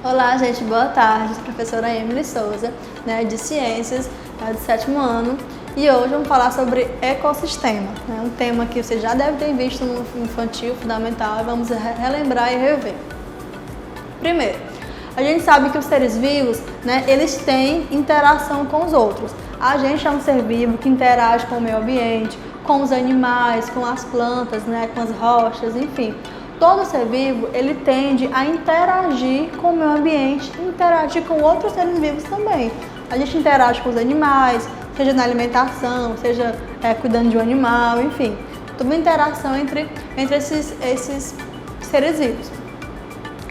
Olá, gente, boa tarde. Professora Emily Souza, de Ciências, do 7º ano. E hoje vamos falar sobre ecossistema, um tema que você já deve ter visto no infantil, fundamental, e vamos relembrar e rever. Primeiro, a gente sabe que os seres vivos, eles têm interação com os outros. A gente é um ser vivo que interage com o meio ambiente, com os animais, com as plantas, com as rochas, enfim. Todo ser vivo, ele tende a interagir com o meio ambiente, interagir com outros seres vivos também. A gente interage com os animais, seja na alimentação, seja cuidando de um animal, enfim. Toda interação entre esses seres vivos.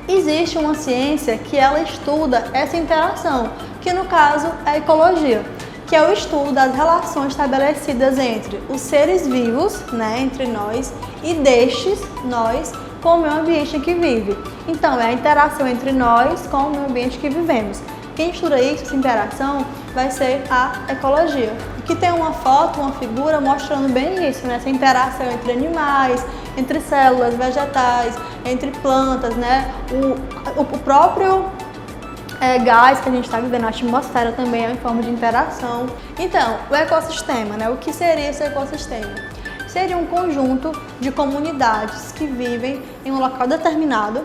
Existe uma ciência que ela estuda essa interação, que no caso é a ecologia, que é o estudo das relações estabelecidas entre os seres vivos, entre nós, e destes, nós, com o meio ambiente em que vive. Então, é a interação entre nós com o meio ambiente que vivemos. Quem estuda isso, essa interação, vai ser a ecologia. Aqui tem uma foto, uma figura mostrando bem isso, essa interação entre animais, entre células vegetais, entre plantas, o próprio gás que a gente está vivendo na atmosfera também é uma forma de interação. Então, o ecossistema, o que seria esse ecossistema? Seria um conjunto de comunidades que vivem em um local determinado,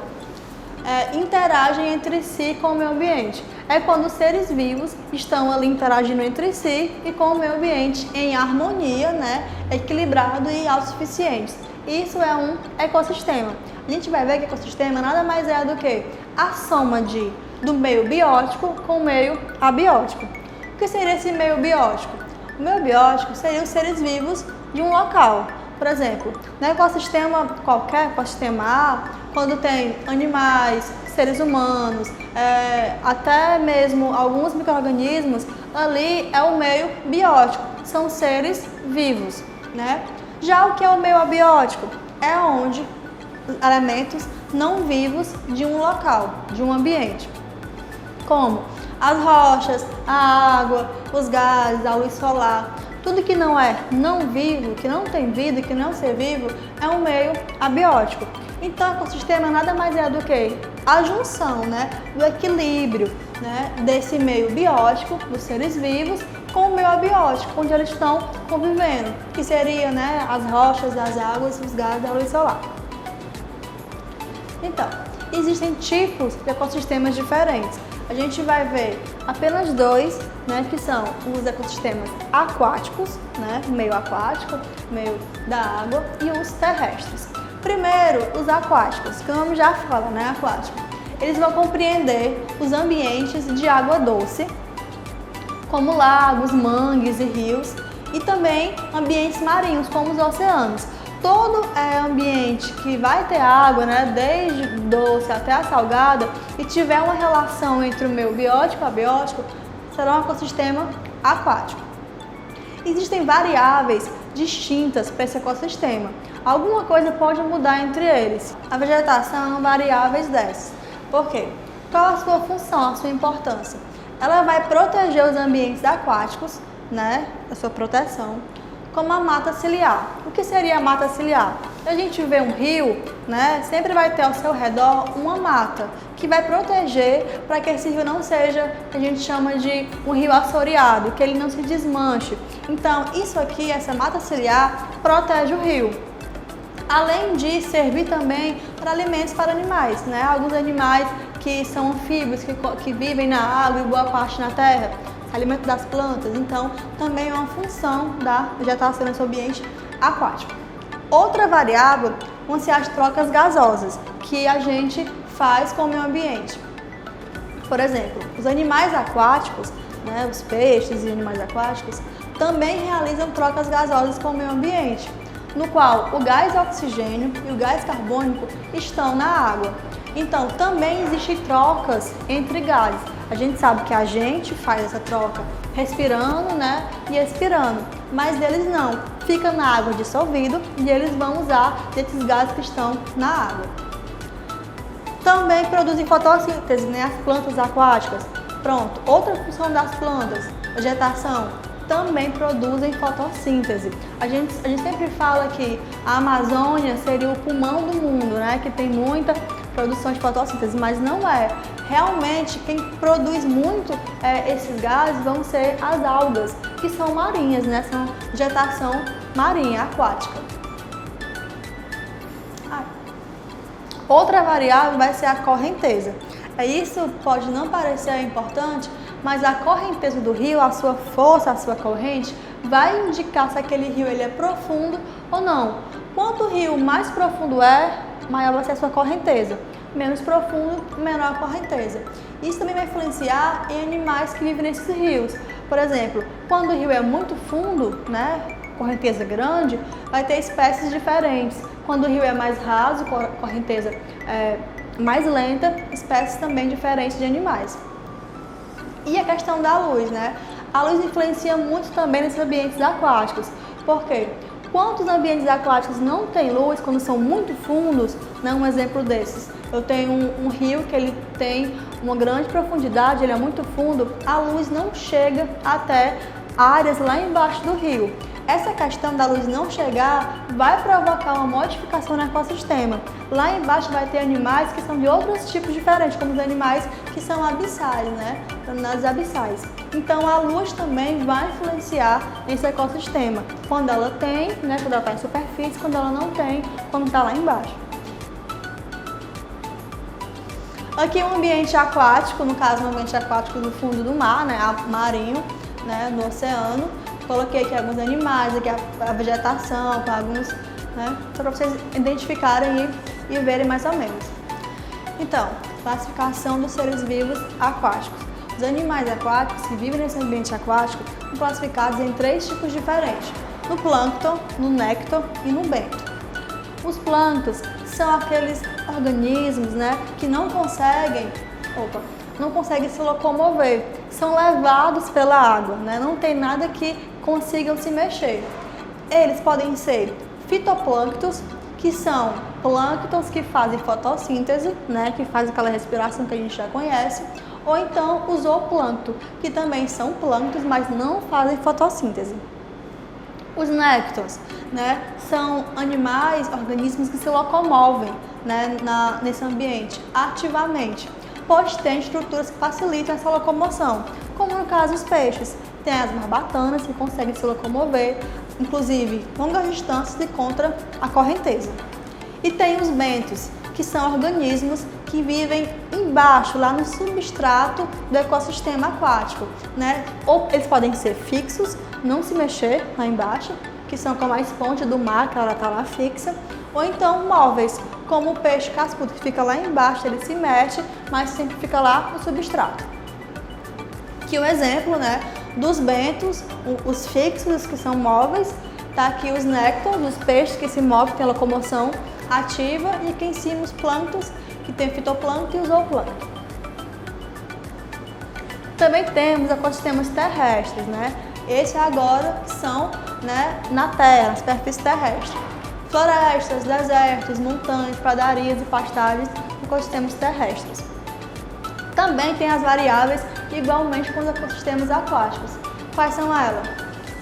interagem entre si com o meio ambiente. É quando os seres vivos estão ali interagindo entre si e com o meio ambiente em harmonia, equilibrado e autossuficientes. Isso é um ecossistema. A gente vai ver que ecossistema nada mais é do que a soma do meio biótico com o meio abiótico. O que seria esse meio biótico? O meio biótico seria os seres vivos de um local. Por exemplo, no ecossistema qualquer, ecossistema A, quando tem animais, seres humanos, até mesmo alguns micro-organismos, ali é o meio biótico, são seres vivos. Já o que é o meio abiótico? É onde elementos não vivos de um local, de um ambiente, como as rochas, a água, os gases, a luz solar. Tudo que não é não vivo, que não tem vida, que não é um ser vivo, é um meio abiótico. Então, o ecossistema nada mais é do que a junção, do equilíbrio, desse meio biótico, dos seres vivos, com o meio abiótico, onde eles estão convivendo, que seria as rochas, as águas, os gases, a luz solar. Então, existem tipos de ecossistemas diferentes. A gente vai ver apenas dois, que são os ecossistemas aquáticos, meio aquático, meio da água, e os terrestres. Primeiro, os aquáticos, que o nome já fala, aquático. Eles vão compreender os ambientes de água doce, como lagos, mangues e rios, e também ambientes marinhos, como os oceanos. Todo ambiente que vai ter água, desde doce até a salgada, e tiver uma relação entre o meio biótico e abiótico, será um ecossistema aquático. Existem variáveis distintas para esse ecossistema. Alguma coisa pode mudar entre eles. A vegetação é variáveis dessas. Por quê? Qual a sua função, a sua importância? Ela vai proteger os ambientes aquáticos, a sua proteção, como a mata ciliar. O que seria a mata ciliar? A gente vê um rio, sempre vai ter ao seu redor uma mata que vai proteger para que esse rio não seja, que a gente chama de um rio assoreado, que ele não se desmanche. Então, isso aqui, essa mata ciliar, protege o rio. Além de servir também para alimentos para animais, Alguns animais que são anfíbios, que vivem na água e boa parte na terra, alimento das plantas, então também é uma função da vegetação nesse ambiente aquático. Outra variável vão ser as trocas gasosas, que a gente faz com o meio ambiente. Por exemplo, os animais aquáticos, os peixes e animais aquáticos, também realizam trocas gasosas com o meio ambiente, no qual o gás oxigênio e o gás carbônico estão na água. Então, também existem trocas entre gases. A gente sabe que a gente faz essa troca respirando, e expirando, mas eles não. Fica na água dissolvido e eles vão usar desses gases que estão na água. Também produzem fotossíntese, as plantas aquáticas. Pronto, outra função das plantas, vegetação, também produzem fotossíntese. A gente sempre fala que a Amazônia seria o pulmão do mundo, que tem muita produção de fotossíntese, mas não é. realmente quem produz muito esses gases vão ser as algas, que são marinhas, né? São vegetação marinha, aquática. Outra variável vai ser a correnteza. Isso pode não parecer importante, mas a correnteza do rio, a sua força, a sua corrente, vai indicar se aquele rio ele é profundo ou não. Quanto o rio mais profundo maior vai ser a sua correnteza. Menos profundo, menor a correnteza. Isso também vai influenciar em animais que vivem nesses rios. Por exemplo, quando o rio é muito fundo, né, correnteza grande, vai ter espécies diferentes. Quando o rio é mais raso, correnteza mais lenta, espécies também diferentes de animais. E a questão da luz, né? A luz influencia muito também nesses ambientes aquáticos. Por quê? Quantos ambientes aquáticos não têm luz quando são muito fundos? Né? Um exemplo desses. Eu tenho um rio que ele tem uma grande profundidade, ele é muito fundo, a luz não chega até áreas lá embaixo do rio. Essa questão da luz não chegar vai provocar uma modificação no ecossistema. Lá embaixo vai ter animais que são de outros tipos diferentes, como os animais que são abissais, né? Nas abissais. Então a luz também vai influenciar nesse ecossistema. Quando ela tem, né? Quando ela está em superfície, quando ela não tem, quando está lá embaixo. Aqui um ambiente aquático, no caso um ambiente aquático no fundo do mar, né? Marinho, né? No oceano. Coloquei aqui alguns animais, aqui a vegetação, com alguns, né, só para vocês identificarem e verem mais ou menos. Então, classificação dos seres vivos aquáticos. Os animais aquáticos que vivem nesse ambiente aquático são classificados em 3 tipos diferentes: no plâncton, no nécton e no bento. Os plânctons são aqueles organismos, né, que não conseguem se locomover, são levados pela água, né? Não tem nada que consigam se mexer. Eles podem ser fitoplânctons, que são plânctons que fazem fotossíntese, né? Que fazem aquela respiração que a gente já conhece, ou então o zooplâncton, que também são plânctons, mas não fazem fotossíntese. Os néctons, né, são animais, organismos que se locomovem, né, nesse ambiente ativamente, pois tem estruturas que facilitam essa locomoção, como no caso os peixes. Tem as barbatanas que conseguem se locomover, inclusive longas distâncias e contra a correnteza. E tem os bentos, que são organismos que vivem embaixo, lá no substrato do ecossistema aquático, né? Ou eles podem ser fixos, não se mexer lá embaixo, que são como a esponja do mar, que ela está lá fixa, ou então móveis, como o peixe cascudo, que fica lá embaixo, ele se mexe, mas sempre fica lá no substrato. Aqui um exemplo, né, dos bentos, os fixos, que são móveis, tá aqui os néctons, os peixes que se movem, tem a locomoção ativa, e aqui em cima os plânctons, que tem fitoplâncton e o zooplâncton. Também temos ecossistemas terrestres, né? Esses agora são, né, na terra, na superfície terrestre. Florestas, desertos, montanhas, pradarias e pastagens, ecossistemas terrestres. Também tem as variáveis igualmente com os ecossistemas aquáticos. Quais são elas?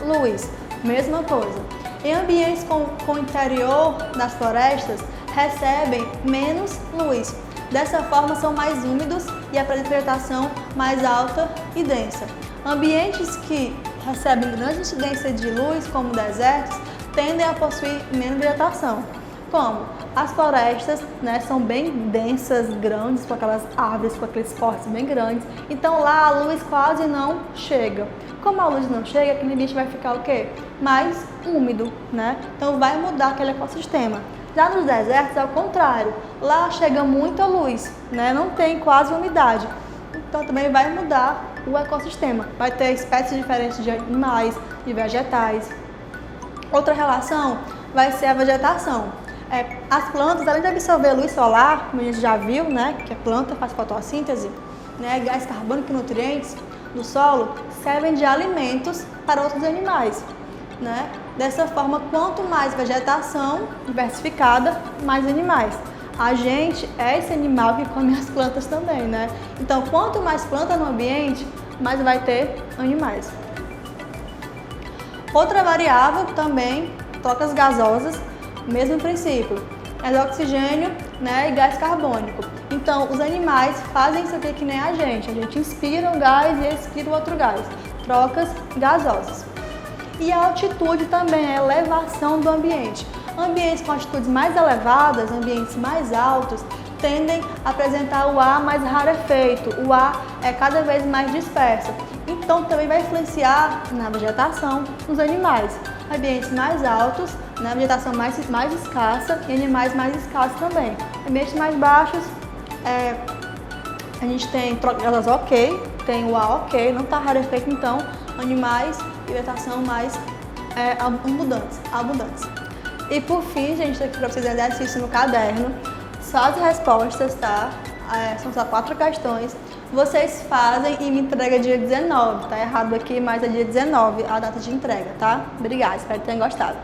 Luz, mesma coisa. Em ambientes com o interior das florestas, recebem menos luz. Dessa forma, são mais úmidos e apresentam vegetação mais alta e densa. Ambientes que recebem grande incidência de luz, como desertos, tendem a possuir menos vegetação. Como? As florestas, né, são bem densas, grandes, com aquelas árvores, com aqueles portes bem grandes. Então lá a luz quase não chega. Como a luz não chega, aquele ambiente vai ficar o quê? Mais úmido, né? Então vai mudar aquele ecossistema. Já nos desertos, ao contrário, lá chega muita luz, né? Não tem quase umidade. Então também vai mudar o ecossistema. Vai ter espécies diferentes de animais, de vegetais. Outra relação vai ser a vegetação. As plantas, além de absorver luz solar, como a gente já viu, né, que a planta faz fotossíntese, né, gás carbônico e nutrientes do solo, servem de alimentos para outros animais, né? Dessa forma, quanto mais vegetação diversificada, mais animais. A gente é esse animal que come as plantas também, né? Então, quanto mais planta no ambiente, mais vai ter animais. Outra variável também, trocas gasosas, mesmo princípio, é o oxigênio, né, e gás carbônico. Então, os animais fazem isso aqui que nem a gente inspira um gás e expira o outro gás, trocas gasosas. E a altitude também, a elevação do ambiente. Ambientes com altitudes mais elevadas, ambientes mais altos, tendem a apresentar o ar mais rarefeito, o ar é cada vez mais disperso. Então também vai influenciar na vegetação nos animais. Ambientes mais altos, na vegetação mais escassa e animais mais escassos também. Ambientes mais baixos, a gente tem trocas ok, tem o ar ok, não está rarefeito, então animais e vegetação mais abundantes. E por fim, gente, aqui para vocês exercício no caderno, só as respostas, tá? São só 4 questões. Vocês fazem e me entrega dia 19, tá errado aqui, mas é dia 19 a data de entrega, tá? Obrigada, espero que tenham gostado.